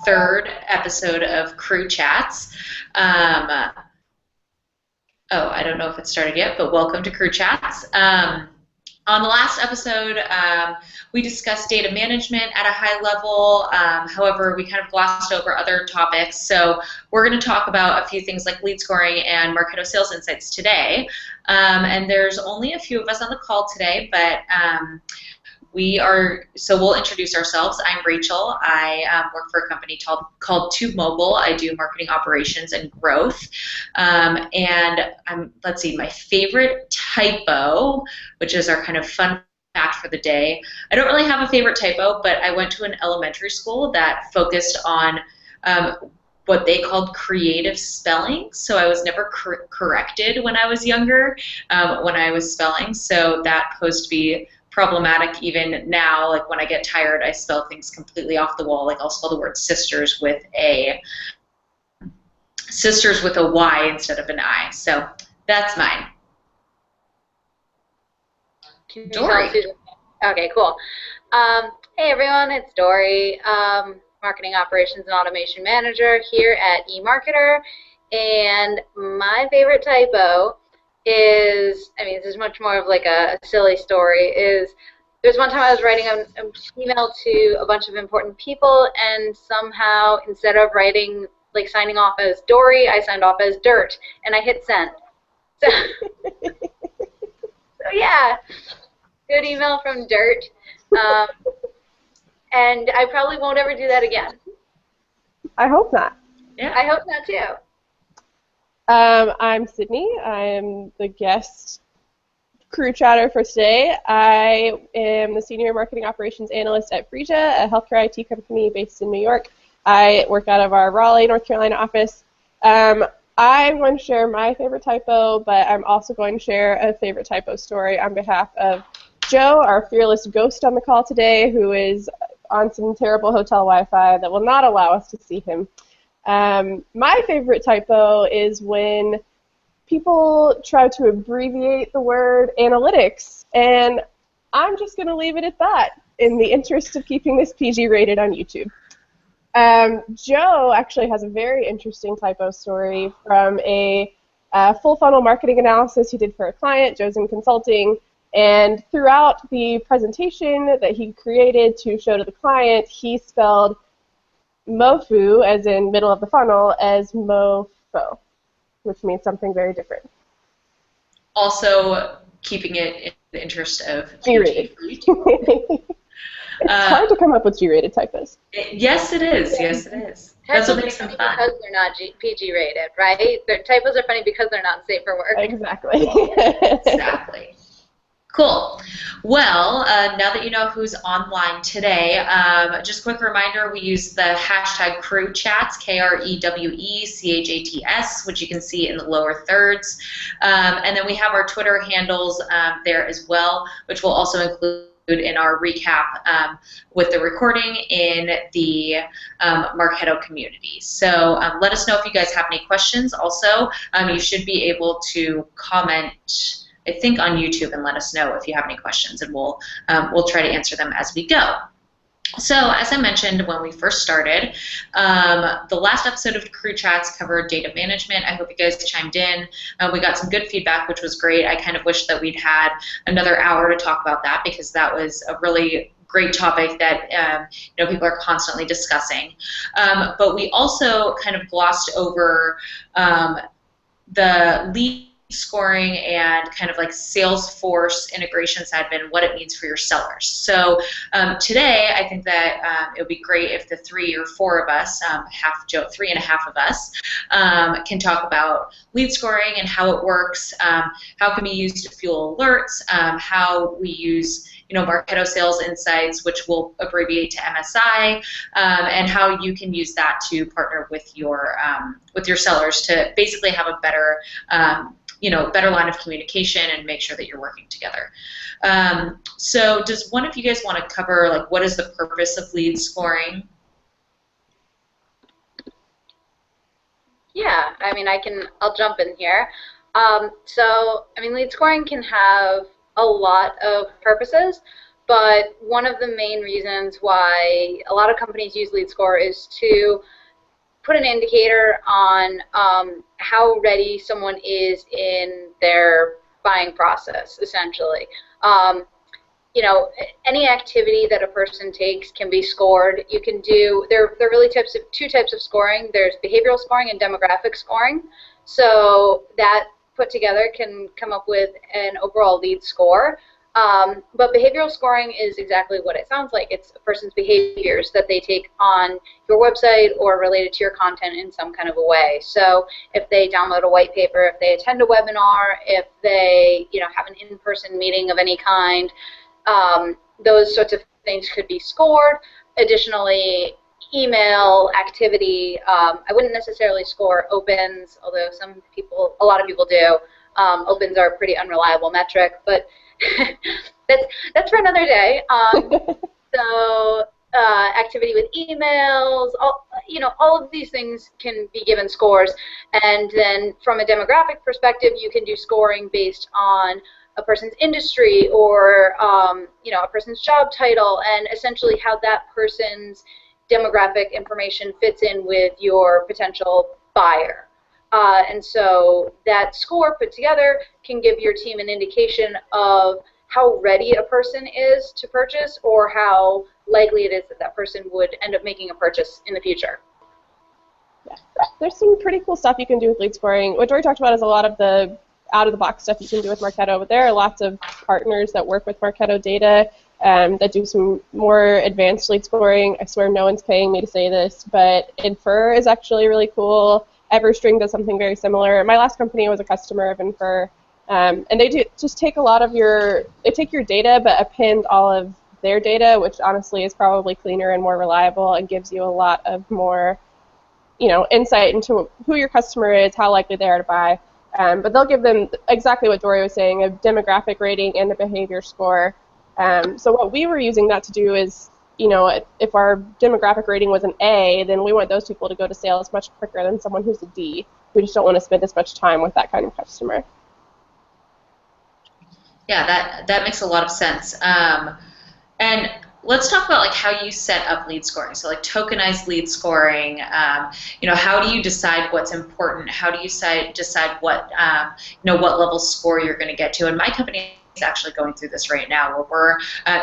third episode of Krewe Chats. I don't know if it started yet, but welcome to Krewe Chats. On the last episode, we discussed data management at a high level. However, we kind of glossed over other topics. So we're going to talk about a few things like lead scoring and Marketo Sales Insights today. And there's only a few of us on the call today, but we'll introduce ourselves. I'm Rachel. I work for a company called Tube Mobile. I do marketing operations and growth. Let's see, my favorite typo, which is our kind of fun fact for the day. I don't really have a favorite typo, but I went to an elementary school that focused on what they called creative spelling. So I was never corrected when I was younger when I was spelling. So that posed to be problematic even now. Like when I get tired, I spell things completely off the wall. Like I'll spell the word sisters with a Y instead of an I. So that's mine. Dory. Okay, cool. Hey everyone, it's Dory, Marketing Operations and Automation Manager here at eMarketer. And my favorite typo is, this is much more of like a silly story, is there's one time I was writing an email to a bunch of important people, and somehow instead of writing, like signing off as Dory, I signed off as Dirt, and I hit send. So, yeah, good email from Dirt. And I probably won't ever do that again. I hope not. Yeah. I hope not too. I'm Sydney. I am the guest Krewe chatter for today. I am the Senior Marketing Operations Analyst at Phreesia, a healthcare IT company based in New York. I work out of our Raleigh, North Carolina office. I'm going to share my favorite typo, but I'm also going to share a favorite typo story on behalf of Joe, our fearless ghost on the call today, who is on some terrible hotel Wi-Fi that will not allow us to see him. My favorite typo is when people try to abbreviate the word analytics, and I'm just going to leave it at that in the interest of keeping this PG rated on YouTube. Joe actually has a very interesting typo story from a full funnel marketing analysis he did for a client. Joe's in consulting, and throughout the presentation that he created to show to the client, he spelled MOFU, as in middle of the funnel, as MOFO, which means something very different. Also, keeping it in the interest of G-rated. It's hard to come up with G-rated typos. Yes, it is. Yes, it is. That's what makes them fun. Because they're not PG rated, right? Their typos are funny because they're not safe for work. Exactly. Exactly. Cool. Well, now that you know who's online today, just a quick reminder, we use the hashtag Krewe Chats, KREWECHATS, which you can see in the lower thirds. And then we have our Twitter handles there as well, which we'll also include in our recap with the recording in the Marketo community. So let us know if you guys have any questions. Also, you should be able to comment, I think, on YouTube, and let us know if you have any questions, and we'll try to answer them as we go. So, as I mentioned when we first started, the last episode of Krewe Chats covered data management. I hope you guys chimed in. We got some good feedback, which was great. I kind of wish that we'd had another hour to talk about that, because that was a really great topic that people are constantly discussing. But we also kind of glossed over the lead scoring and kind of like Salesforce integration side and what it means for your sellers. So today, I think that it would be great if the 3 or 4 of us, half Joe, 3 and a half of us, can talk about lead scoring and how it works, how it can be used to fuel alerts, how we use Marketo Sales Insights, which we'll abbreviate to MSI, and how you can use that to partner with your sellers to basically have a better better line of communication and make sure that you're working together. So does one of you guys want to cover, like, what is the purpose of lead scoring? Yeah, I'll jump in here. Lead scoring can have a lot of purposes. But one of the main reasons why a lot of companies use lead score is to put an indicator on how ready someone is in their buying process, essentially. You know, any activity that a person takes can be scored. You can do, there are really two types of scoring. There's behavioral scoring and demographic scoring. So that put together can come up with an overall lead score. But behavioral scoring is exactly what it sounds like. It's a person's behaviors that they take on your website or related to your content in some kind of a way. So if they download a white paper, if they attend a webinar, if they, you know, have an in-person meeting of any kind, those sorts of things could be scored. Additionally, email activity, I wouldn't necessarily score opens, although a lot of people do. Opens are a pretty unreliable metric, but that's for another day. So activity with emails, all of these things can be given scores. And then from a demographic perspective, you can do scoring based on a person's industry or a person's job title, and essentially how that person's demographic information fits in with your potential buyer. And so that score put together can give your team an indication of how ready a person is to purchase or how likely it is that that person would end up making a purchase in the future. Yeah. There's some pretty cool stuff you can do with lead scoring. What Dory talked about is a lot of the out-of-the-box stuff you can do with Marketo, but there are lots of partners that work with Marketo data that do some more advanced lead scoring. I swear no one's paying me to say this, but Infer is actually really cool. EverString does something very similar. My last company was a customer of Infer, and they just take a lot of they take your data but append all of their data, which honestly is probably cleaner and more reliable and gives you a lot of more insight into who your customer is, how likely they are to buy. But they'll give them exactly what Dory was saying, a demographic rating and a behavior score. So what we were using that to do is, if our demographic rating was an A, then we want those people to go to sales much quicker than someone who's a D. We just don't want to spend as much time with that kind of customer. Yeah, that makes a lot of sense. And let's talk about like how you set up lead scoring. So like tokenized lead scoring. How do you decide what's important? How do you decide what what level score you're going to get to? And my company is actually going through this right now, where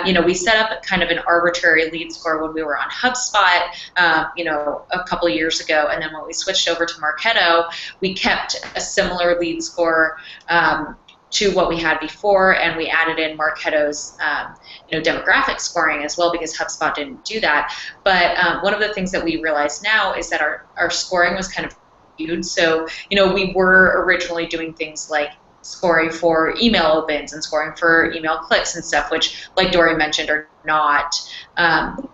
we're we set up kind of an arbitrary lead score when we were on HubSpot, a couple of years ago, and then when we switched over to Marketo, we kept a similar lead score to what we had before, and we added in Marketo's demographic scoring as well, because HubSpot didn't do that. But one of the things that we realize now is that our scoring was kind of skewed. So we were originally doing things like scoring for email opens and scoring for email clicks and stuff, which, like Dory mentioned, are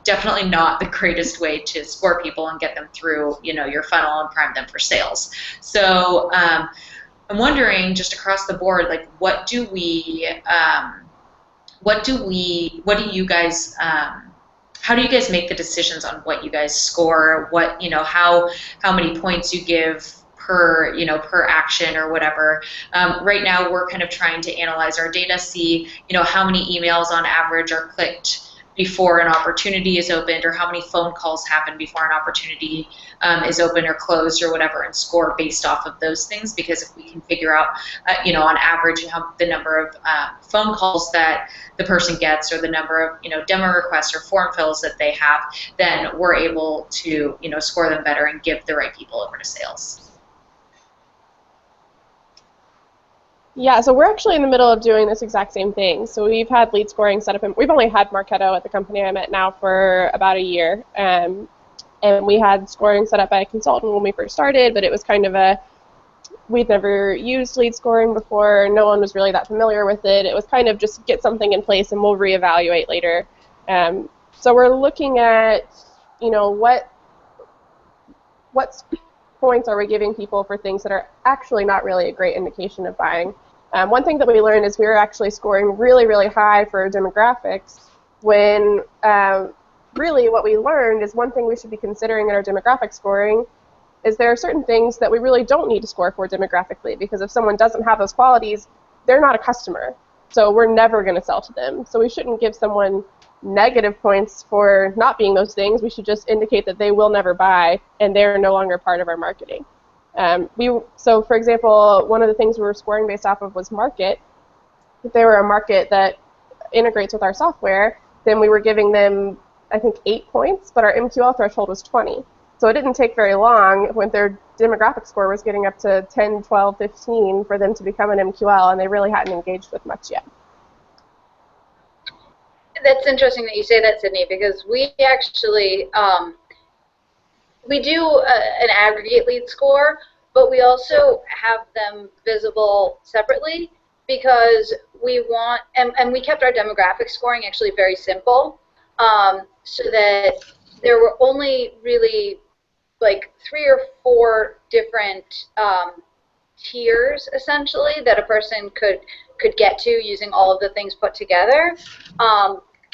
definitely not the greatest way to score people and get them through your funnel and prime them for sales. So I'm wondering, just across the board, like what do you guys how do you guys make the decisions on what you guys score? What how many points you give per action or whatever. Right now, we're kind of trying to analyze our data, see how many emails on average are clicked before an opportunity is opened, or how many phone calls happen before an opportunity is opened or closed or whatever, and score based off of those things. Because if we can figure out, on average, the number of phone calls that the person gets, or the number of demo requests or form fills that they have, then we're able to score them better and give the right people over to sales. Yeah, so we're actually in the middle of doing this exact same thing. So we've had lead scoring set up, and we've only had Marketo at the company I'm at now for about a year. And we had scoring set up by a consultant when we first started, but it was kind of we'd never used lead scoring before. No one was really that familiar with it. It was kind of just get something in place and we'll reevaluate later. So we're looking at, what points are we giving people for things that are actually not really a great indication of buying. One thing that we learned is we were actually scoring really, really high for demographics when really what we learned is one thing we should be considering in our demographic scoring is there are certain things that we really don't need to score for demographically, because if someone doesn't have those qualities, they're not a customer. So we're never going to sell to them. So we shouldn't give someone negative points for not being those things. We should just indicate that they will never buy and they're no longer part of our marketing. So for example, one of the things we were scoring based off of was market. If they were a market that integrates with our software, then we were giving them, I think, 8 points, but our MQL threshold was 20. So it didn't take very long when their demographic score was getting up to 10, 12, 15 for them to become an MQL, and they really hadn't engaged with much yet. That's interesting that you say that, Sydney, because we actually we do an aggregate lead score, but we also have them visible separately because we want, and we kept our demographic scoring actually very simple, so that there were only really like 3 or 4 different tiers essentially that a person could get to using all of the things put together.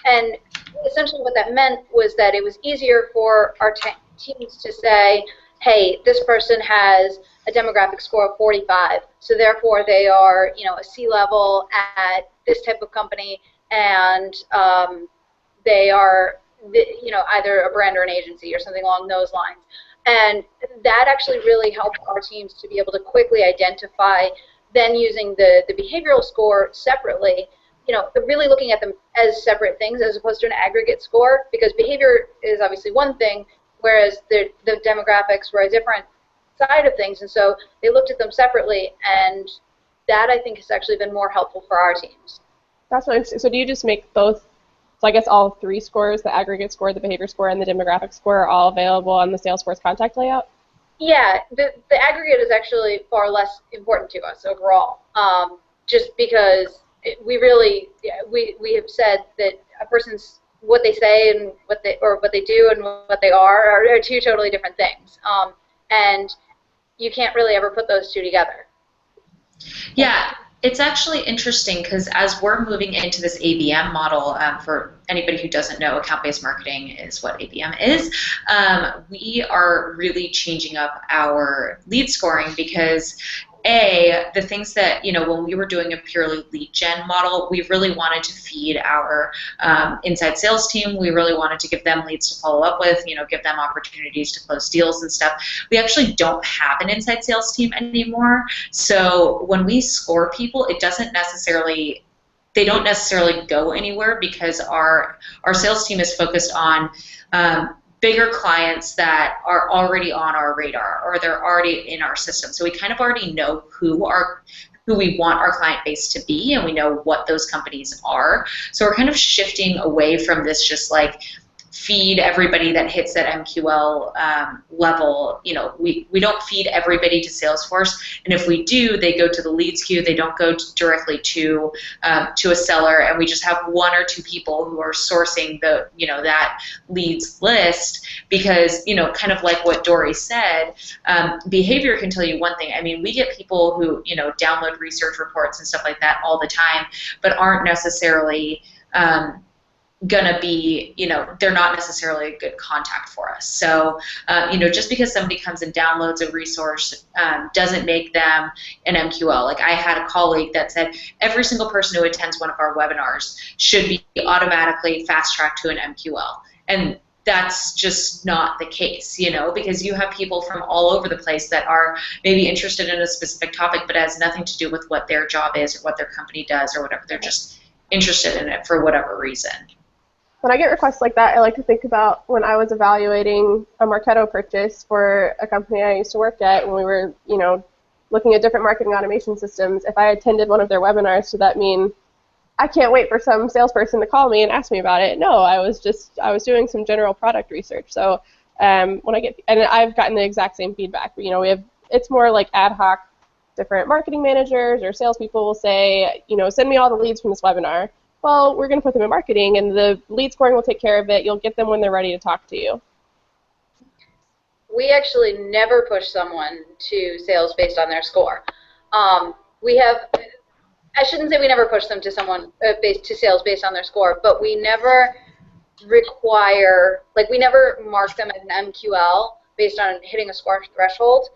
And essentially what that meant was that it was easier for our teams to say, hey, this person has a demographic score of 45, so therefore they are, you know, a C-level at this type of company, and they are, you know, either a brand or an agency or something along those lines. And that actually really helped our teams to be able to quickly identify, then using the behavioral score separately, you know, really looking at them as separate things as opposed to an aggregate score, because behavior is obviously one thing, whereas the demographics were a different side of things, and so they looked at them separately, and that I think has actually been more helpful for our teams. That's what. So do you just make both? So I guess all 3 scores, the aggregate score, the behavior score, and the demographic score, are all available on the Salesforce contact layout? Yeah, the aggregate is actually far less important to us overall, just because we really, we have said that a person's, what they say and what they do and what they are 2 totally different things, and you can't really ever put those 2 together. Yeah, it's actually interesting because as we're moving into this ABM model, for anybody who doesn't know, account-based marketing is what ABM is. We are really changing up our lead scoring because the things that, you know, when we were doing a purely lead gen model, we really wanted to feed our inside sales team. We really wanted to give them leads to follow up with, you know, give them opportunities to close deals and stuff. We actually don't have an inside sales team anymore. So when we score people, it doesn't necessarily, they don't necessarily go anywhere because our sales team is focused on bigger clients that are already on our radar or they're already in our system. So we kind of already know who we want our client base to be, and we know what those companies are. So we're kind of shifting away from this just like feed everybody that hits that MQL level. You know, we don't feed everybody to Salesforce, and if we do, they go to the leads queue. They don't go directly to a seller, and we just have 1 or 2 people who are sourcing the, you know, that leads list because, you know, kind of like what Dory said, behavior can tell you one thing. I mean, we get people who, you know, download research reports and stuff like that all the time, but aren't necessarily gonna be, you know, they're not necessarily a good contact for us. So, you know, just because somebody comes and downloads a resource doesn't make them an MQL. Like I had a colleague that said every single person who attends one of our webinars should be automatically fast-tracked to an MQL. And that's just not the case, you know, because you have people from all over the place that are maybe interested in a specific topic, but it has nothing to do with what their job is or what their company does or whatever. They're just interested in it for whatever reason. When I get requests like that, I like to think about when I was evaluating a Marketo purchase for a company I used to work at when we were, you know, looking at different marketing automation systems. If I attended one of their webinars, does that mean I can't wait for some salesperson to call me and ask me about it? No, I was doing some general product research. So when I get, and I've gotten the exact same feedback. You know, it's more like ad hoc. Different marketing managers or salespeople will say, you know, send me all the leads from this webinar. Well, we're going to put them in marketing, and the lead scoring will take care of it. You'll get them when they're ready to talk to you. We actually never push someone to sales based on their score. We have, I shouldn't say we never push them to someone to sales based on their score, but we never require, like we never mark them as an MQL based on hitting a score threshold,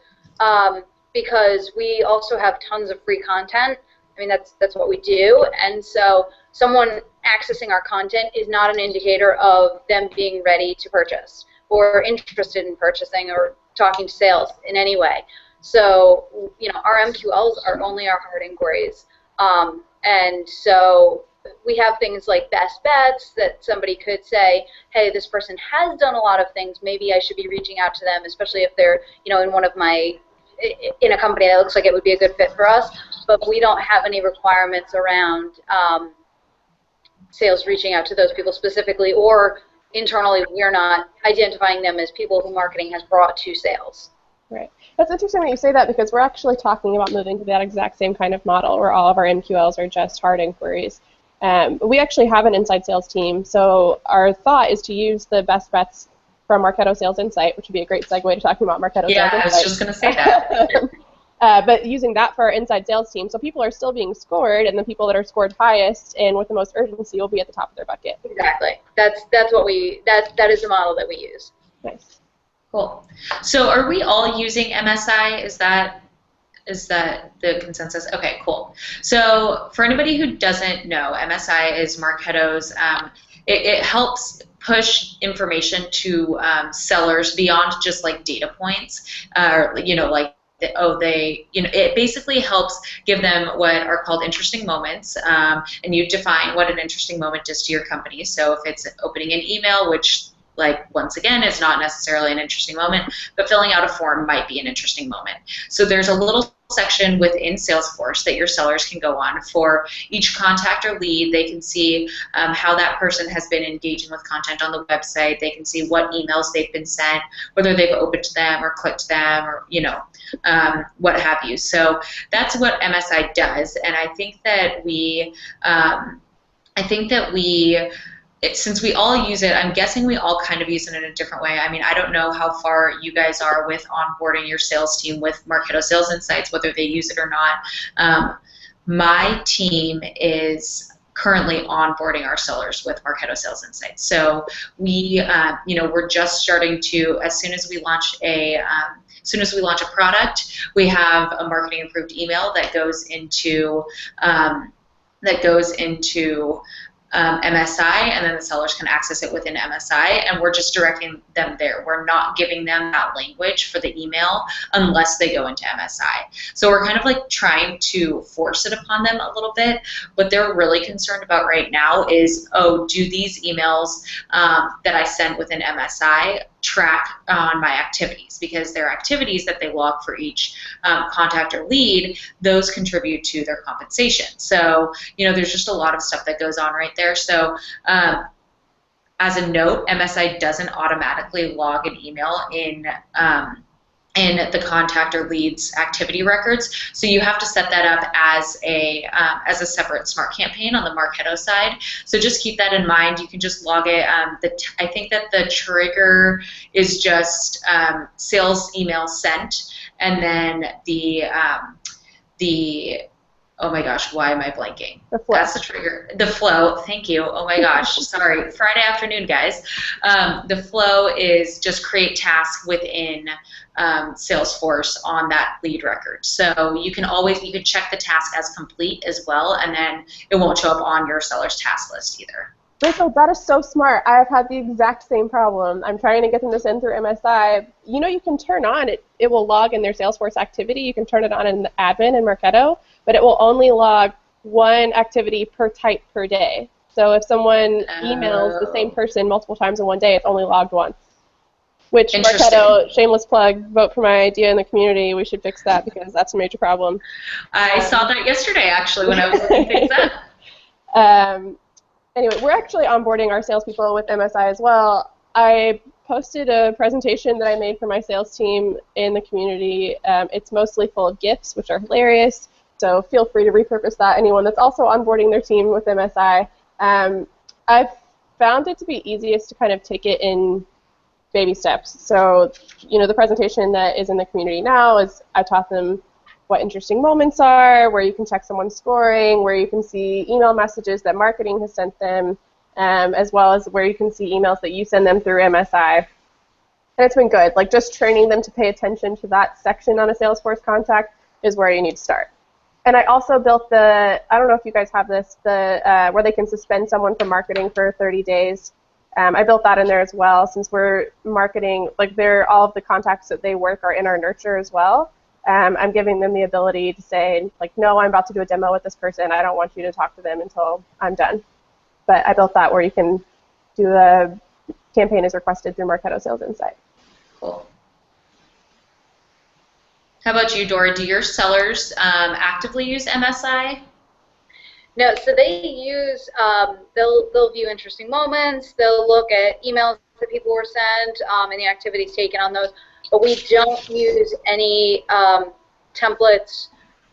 because we also have tons of free content I mean, that's what we do. And so someone accessing our content is not an indicator of them being ready to purchase or interested in purchasing or talking to sales in any way. So, you know, our MQLs are only our hard inquiries. And so we have things like best bets that somebody could say, hey, this person has done a lot of things. Maybe I should be reaching out to them, especially if they're, you know, in a company that looks like it would be a good fit for us. But we don't have any requirements around sales reaching out to those people specifically, or internally we're not identifying them as people who marketing has brought to sales. Right. That's interesting that you say that, because we're actually talking about moving to that exact same kind of model where all of our MQLs are just hard inquiries. We actually have an inside sales team, so our thought is to use the best bets from Marketo Sales Insight, which would be a great segue to talking about Marketo Sales Insight. Yeah, I was just going to say that. But using that for our inside sales team, so people are still being scored, and the people that are scored highest and with the most urgency will be at the top of their bucket. Exactly. That is the model that we use. Nice. Cool. So are we all using MSI? Is that the consensus? Okay, cool. So for anybody who doesn't know, MSI is Marketo's, it helps push information to sellers beyond just like data points, it basically helps give them what are called interesting moments, and you define what an interesting moment is to your company. So if it's opening an email, which, like, once again, is not necessarily an interesting moment, but filling out a form might be an interesting moment. So there's a little section within Salesforce that your sellers can go on. For each contact or lead, they can see how that person has been engaging with content on the website. They can see what emails they've been sent, whether they've opened them or clicked them, or what have you. So that's what MSI does, and I think that since we all use it, I'm guessing we all kind of use it in a different way. I mean, I don't know how far you guys are with onboarding your sales team with Marketo Sales Insights, whether they use it or not. My team is currently onboarding our sellers with Marketo Sales Insights. So we're just starting to, as soon as we launch a product, we have a marketing approved email that goes into MSI, and then the sellers can access it within MSI, and we're just directing them there. We're not giving them that language for the email unless they go into MSI. So we're kind of like trying to force it upon them a little bit. What they're really concerned about right now is, do these emails that I sent within MSI track on my activities? Because their activities that they log for each contact or lead, those contribute to their compensation. So, there's just a lot of stuff that goes on right there. So as a note, MSI doesn't automatically log an email in the contact or leads activity records. So you have to set that up as a separate smart campaign on the Marketo side. So just keep that in mind. You can just log it. I think that the trigger is just sales email sent, and then oh my gosh, why am I blanking? The flow. That's the trigger. The flow, thank you. Oh my gosh, sorry. Friday afternoon, guys. The flow is just create task within Salesforce on that lead record. So you can check the task as complete as well, and then it won't show up on your seller's task list either. Rachel, that is so smart. I have had the exact same problem. I'm trying to get them to send through MSI. You can turn on it. It will log in their Salesforce activity. You can turn it on in the admin in Marketo, but it will only log one activity per type per day. So if someone emails the same person multiple times in one day, it's only logged once. Which, Marketo, shameless plug, vote for my idea in the community. We should fix that because that's a major problem. I saw that yesterday, actually, when I was looking things up. Anyway, we're actually onboarding our salespeople with MSI as well. I posted a presentation that I made for my sales team in the community. It's mostly full of GIFs, which are hilarious, so feel free to repurpose that. Anyone that's also onboarding their team with MSI. I've found it to be easiest to kind of take it in baby steps. So, the presentation that is in the community now is I taught them what interesting moments are, where you can check someone's scoring, where you can see email messages that marketing has sent them, as well as where you can see emails that you send them through MSI. And it's been good. Like, just training them to pay attention to that section on a Salesforce contact is where you need to start. And I also built I don't know if you guys have this, where they can suspend someone from marketing for 30 days. I built that in there as well, since we're marketing, like all of the contacts that they work are in our nurture as well. I'm giving them the ability to say, like, no, I'm about to do a demo with this person. I don't want you to talk to them until I'm done. But I built that where you can do a campaign as requested through Marketo Sales Insight. Cool. How about you, Dora? Do your sellers actively use MSI? No, so they use, they'll view interesting moments, they'll look at emails that people were sent and the activities taken on those, but we don't use any templates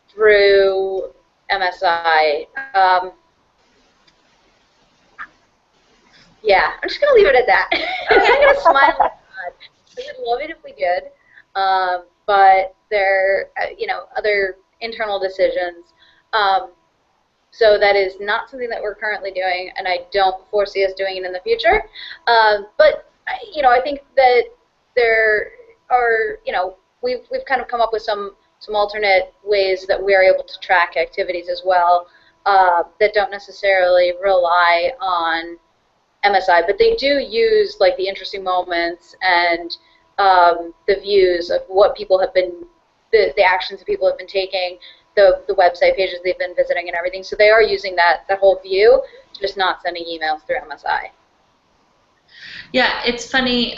through MSI. Yeah, I'm just going to leave it at that. I'm going to smile at that. I would love it if we did, but there are, other internal decisions. So that is not something that we're currently doing, and I don't foresee us doing it in the future. But I think that there are, we've kind of come up with some alternate ways that we are able to track activities as well that don't necessarily rely on MSI, but they do use like the interesting moments and the views of what people have been, the actions that people have been taking, the website pages they've been visiting and everything. So they are using that whole view, just not sending emails through MSI. Yeah, it's funny.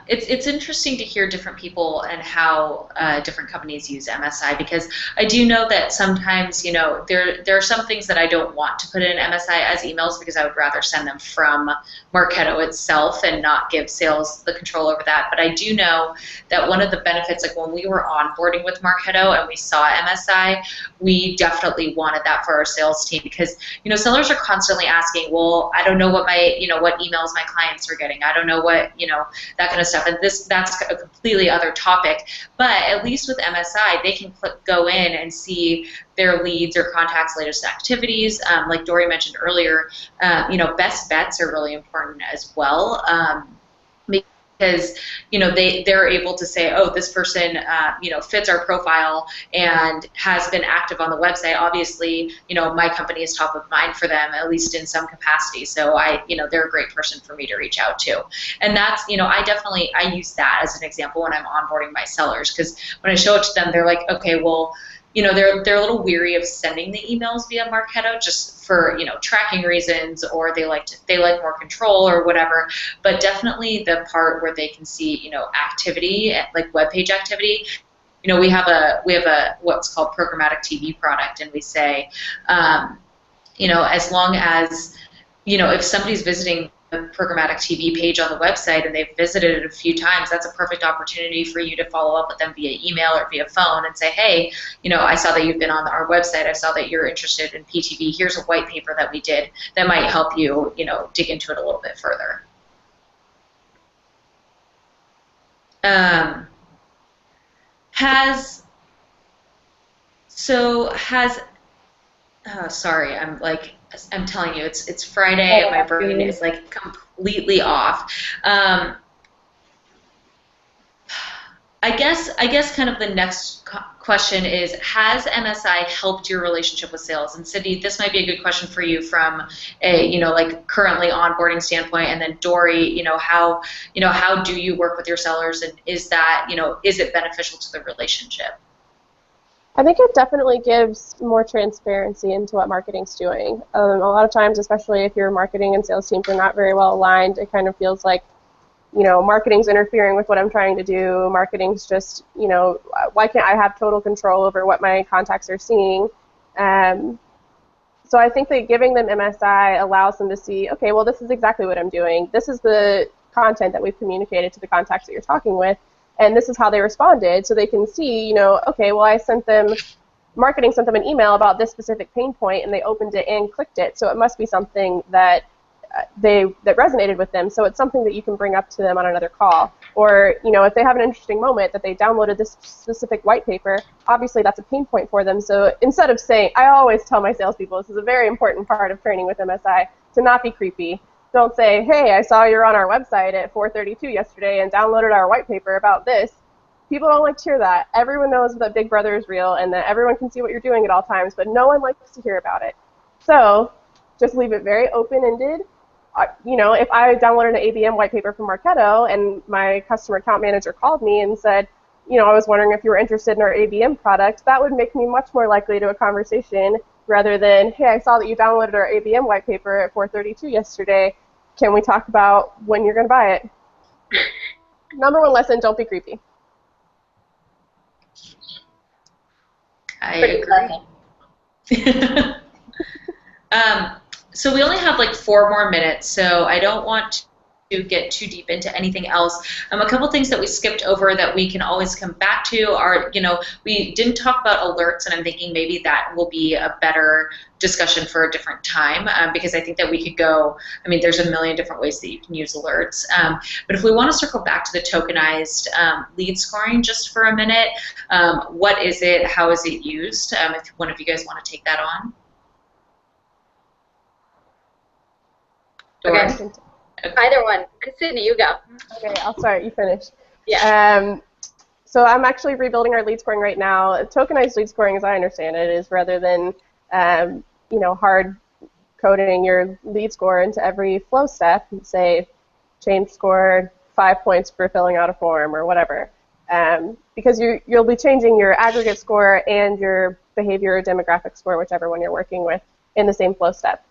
It's interesting to hear different people and how different companies use MSI, because I do know that sometimes, there are some things that I don't want to put in MSI as emails because I would rather send them from Marketo itself and not give sales the control over that. But I do know that one of the benefits, like when we were onboarding with Marketo and we saw MSI, we definitely wanted that for our sales team because, sellers are constantly asking, well, I don't know what what emails my clients are getting. I don't know what, that kind of stuff. And that's a completely other topic. But at least with MSI, they can go in and see their leads or contacts' latest activities. Like Dory mentioned earlier, best bets are really important as well. Because they're able to say, oh, this person fits our profile and has been active on the website. Obviously, my company is top of mind for them, at least in some capacity. So they're a great person for me to reach out to. And that's, I use that as an example when I'm onboarding my sellers, because when I show it to them, they're like, okay, well, they're a little weary of sending the emails via Marketo just for tracking reasons, or they like more control or whatever. But definitely the part where they can see activity, like web page activity. We have a what's called programmatic TV product, and we say as long as if somebody's visiting the programmatic TV page on the website and they've visited it a few times, that's a perfect opportunity for you to follow up with them via email or via phone and say, hey, I saw that you've been on our website. I saw that you're interested in PTV. Here's a white paper that we did that might help you, dig into it a little bit further. Sorry, I'm telling you, it's Friday and my brain is like completely off. I guess kind of the next question is, has MSI helped your relationship with sales? And Cindy, this might be a good question for you from a currently onboarding standpoint, and then Dory, how do you work with your sellers, and is that is it beneficial to the relationship? I think it definitely gives more transparency into what marketing's doing. A lot of times, especially if your marketing and sales teams are not very well aligned, it kind of feels like, marketing's interfering with what I'm trying to do. Marketing's just, why can't I have total control over what my contacts are seeing? So I think that giving them MSI allows them to see, okay, well, this is exactly what I'm doing. This is the content that we've communicated to the contacts that you're talking with. And this is how they responded, so they can see, okay, well, marketing sent them an email about this specific pain point, and they opened it and clicked it, so it must be something that that resonated with them, so it's something that you can bring up to them on another call. Or, if they have an interesting moment that they downloaded this specific white paper, obviously that's a pain point for them, so instead of saying, I always tell my salespeople, this is a very important part of training with MSI, to not be creepy. Don't say, hey, I saw you're on our website at 4:32 yesterday and downloaded our white paper about this. People don't like to hear that. Everyone knows that Big Brother is real and that everyone can see what you're doing at all times, but no one likes to hear about it. So just leave it very open-ended. If I downloaded an ABM white paper from Marketo and my customer account manager called me and said, I was wondering if you were interested in our ABM product, that would make me much more likely to a conversation rather than, hey, I saw that you downloaded our ABM white paper at 4:32 yesterday. Can we talk about when you're going to buy it? Number one lesson, don't be creepy. I agree. So we only have like 4 more minutes, so I don't want to get too deep into anything else. A couple things that we skipped over that we can always come back to are, we didn't talk about alerts, and I'm thinking maybe that will be a better discussion for a different time, because I think that we could go, there's a million different ways that you can use alerts. But if we want to circle back to the tokenized lead scoring just for a minute, what is it? How is it used? If one of you guys want to take that on. Okay. Either one. Sydney, you go. Okay, I'll start. You finish. Yeah. So I'm actually rebuilding our lead scoring right now. Tokenized lead scoring, as I understand it, is rather than hard coding your lead score into every flow step, say change score 5 points for filling out a form or whatever, because you'll be changing your aggregate score and your behavior or demographic score, whichever one you're working with, in the same flow step.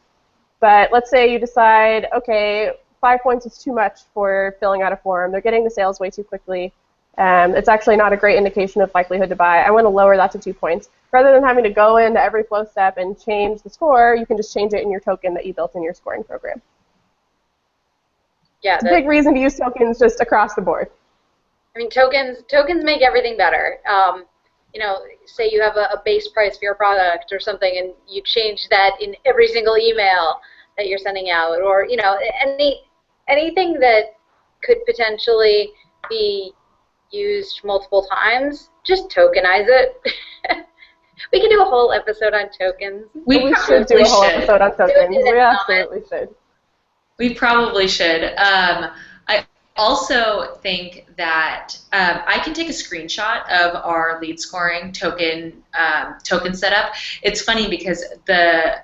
But let's say you decide, okay, 5 points is too much for filling out a form. They're getting the sales way too quickly. It's actually not a great indication of likelihood to buy. I want to lower that to 2 points. Rather than having to go into every flow step and change the score, you can just change it in your token that you built in your scoring program. Yeah, it's a big reason to use tokens just across the board. Tokens make everything better. Say you have a base price for your product or something, and you change that in every single email that you're sending out, or anything that could potentially be used multiple times, just tokenize it. We can do a whole episode on tokens. We should do a whole episode on tokens. We absolutely should. We probably should. I also think that I can take a screenshot of our lead scoring token setup. It's funny because the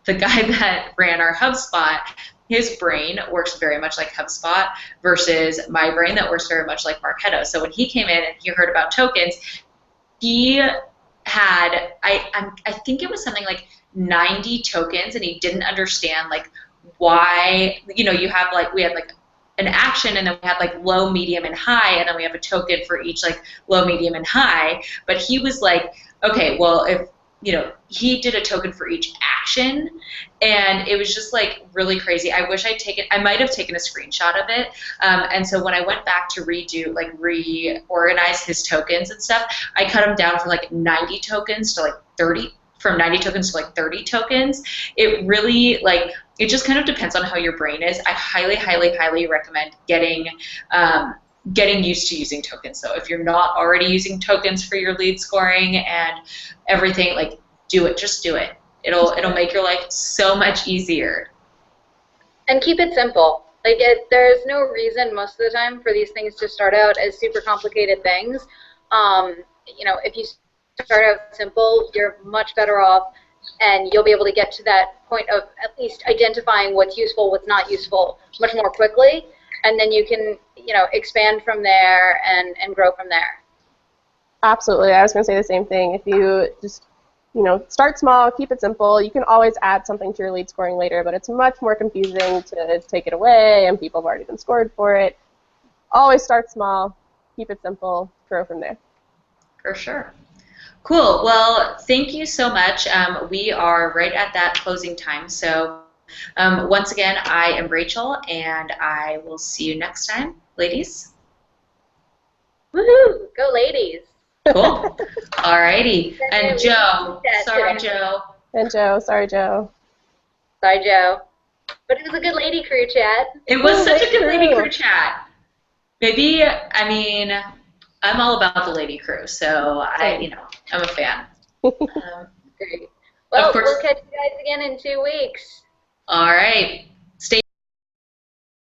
guy that ran our HubSpot, his brain works very much like HubSpot versus my brain that works very much like Marketo. So when he came in and he heard about tokens, he had, I think it was something like 90 tokens, and he didn't understand like why, we had like an action, and then we had like low, medium, and high, and then we have a token for each like low, medium, and high. But he was like, okay, well, if he did a token for each action, and it was just like really crazy. I wish I might have taken a screenshot of it. And so when I went back to reorganize his tokens and stuff, I cut them down from like 90 tokens to like 30, from 90 tokens to like 30 tokens. It really it just kind of depends on how your brain is. I highly, highly, highly recommend getting used to using tokens. So if you're not already using tokens for your lead scoring and everything, do it. Just do it. It'll make your life so much easier. And keep it simple. There's no reason most of the time for these things to start out as super complicated things. If you start out simple, you're much better off, and you'll be able to get to that point of at least identifying what's useful, what's not useful much more quickly, and then you can, expand from there and grow from there. Absolutely. I was going to say the same thing. If you just, start small, keep it simple, you can always add something to your lead scoring later, but it's much more confusing to take it away, and people have already been scored for it. Always start small, keep it simple, grow from there. For sure. Cool. Well, thank you so much. We are right at that closing time. So once again, I am Rachel, and I will see you next time, ladies. Woohoo! Go ladies. Cool. Alrighty. And Joe. Sorry, Joe. And Joe. Sorry, Joe. Sorry, Joe. But it was a good lady crew chat. It was such a good lady crew chat. Maybe, I'm all about the lady crew, so I'm a fan. Great. Well, we'll catch you guys again in 2 weeks. All right.